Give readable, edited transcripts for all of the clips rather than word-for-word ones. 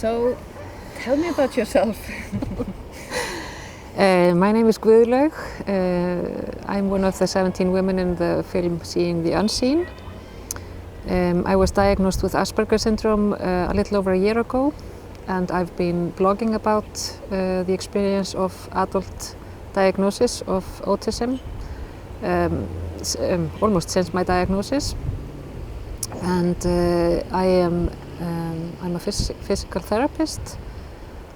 So, tell me about yourself. My name is Gudlaug. I'm one of the 17 women in the film Seeing the Unseen. I was diagnosed with Asperger's syndrome a little over a year ago, and I've been blogging about the experience of adult diagnosis of autism almost since my diagnosis. And I'm a physical therapist,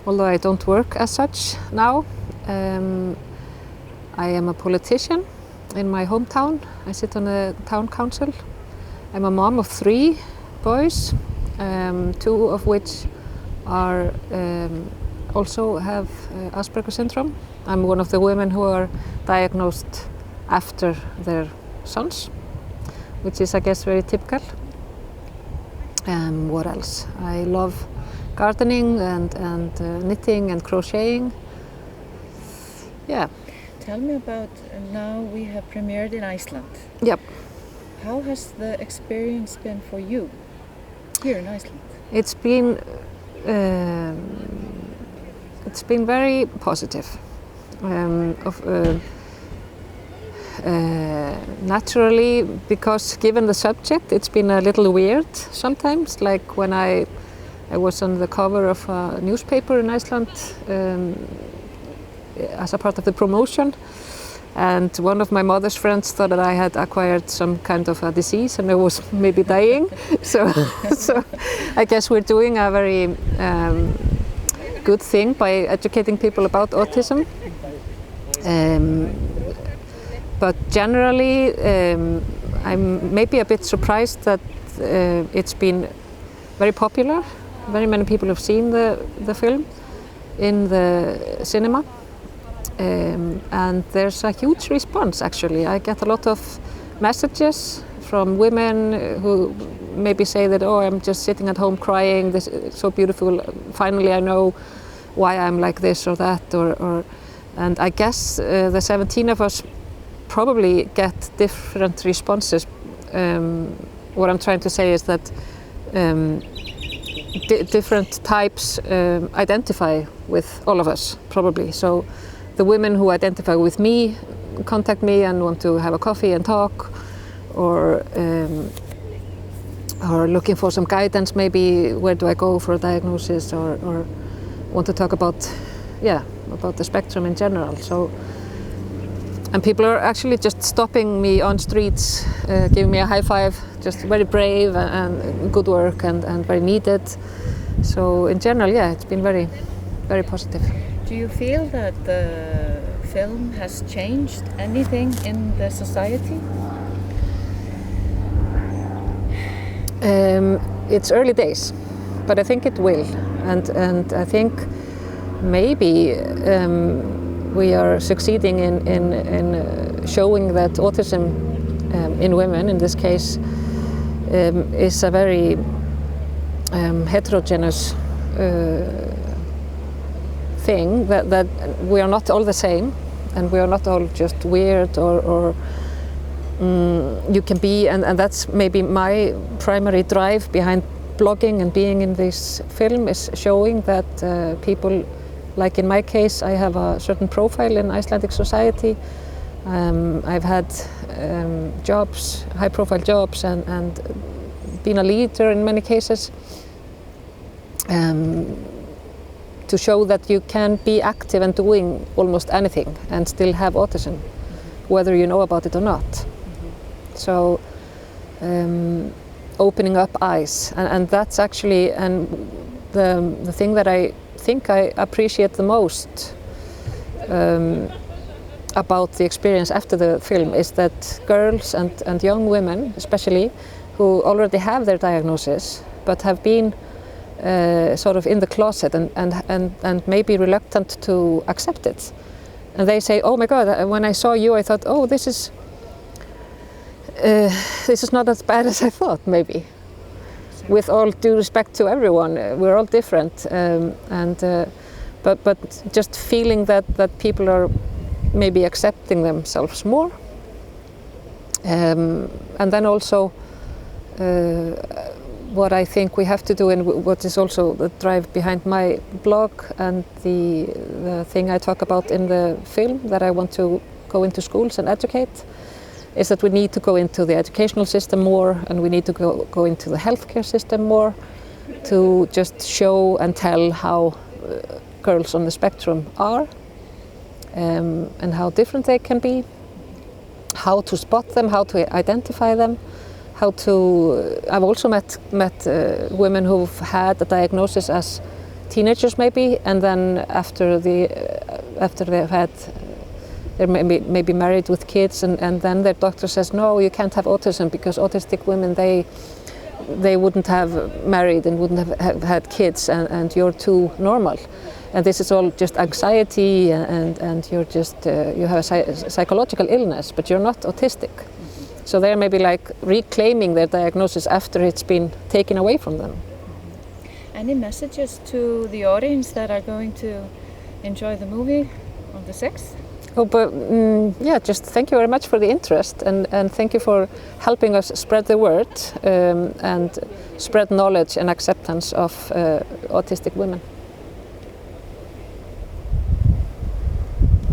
although I don't work as such now. I am a politician in my hometown. I sit on the town council. I'm a mom of 3 boys, 2 of which are also have Asperger's syndrome. I'm one of the women who are diagnosed after their sons, which is, I guess, very typical. What else? I love gardening and knitting and crocheting. Yeah. Tell me about, now we have premiered in Iceland. Yep. How has the experience been for you here in Iceland? It's been very positive. Naturally, because given the subject, it's been a little weird sometimes. Like when I was on the cover of a newspaper in Iceland as a part of the promotion, and one of my mother's friends thought that I had acquired some kind of a disease and I was maybe dying. So I guess we're doing a very good thing by educating people about autism. But generally, I'm maybe a bit surprised that it's been very popular. Very many people have seen the film in the cinema. And there's a huge response, actually. I get a lot of messages from women who maybe say that, oh, I'm just sitting at home crying, this is so beautiful, finally I know why I'm like this or that, and I guess the 17 of us probably get different responses. What I'm trying to say is that different types identify with all of us, probably. So the women who identify with me contact me and want to have a coffee and talk, or looking for some guidance, maybe where do I go for a diagnosis, or want to talk about the spectrum in general. So, and people are actually just stopping me on streets, giving me a high five, just very brave and good work and very needed. So in general, yeah, it's been very, very positive. Do you feel that the film has changed anything in the society? It's early days, but I think it will, and I think maybe we are succeeding in showing that autism in women, in this case, is a very heterogeneous thing, that we are not all the same, and we are not all just weird or you can be, and that's maybe my primary drive behind blogging and being in this film, is showing that people, like in my case, I have a certain profile in Icelandic society. I've had jobs, high-profile jobs, and been a leader in many cases. To show that you can be active and doing almost anything and still have autism, whether you know about it or not. So opening up eyes, and that's actually the thing that I think I appreciate the most about the experience after the film, is that girls and young women especially, who already have their diagnosis but have been sort of in the closet and maybe reluctant to accept it. And they say, oh my God, when I saw you I thought, oh, this is not as bad as I thought, maybe. With all due respect to everyone, we're all different, but just feeling that people are maybe accepting themselves more, and then also what I think we have to do, and what is also the drive behind my blog and the thing I talk about in the film, that I want to go into schools and educate, is that we need to go into the educational system more, and we need to go into the healthcare system more, to just show and tell how girls on the spectrum are, and how different they can be, how to spot them, how to identify them, how to. I've also met women who've had a diagnosis as teenagers maybe, and then after they've had, they're maybe married with kids, and then their doctor says, no, you can't have autism, because autistic women, they wouldn't have married and wouldn't have had kids, and you're too normal. And this is all just anxiety, and you're just, you have a psychological illness, but you're not autistic. So they're maybe like reclaiming their diagnosis after it's been taken away from them. Any messages to the audience that are going to enjoy the movie on the 6th? Oh, but yeah, just thank you very much for the interest, and thank you for helping us spread the word and spread knowledge and acceptance of autistic women.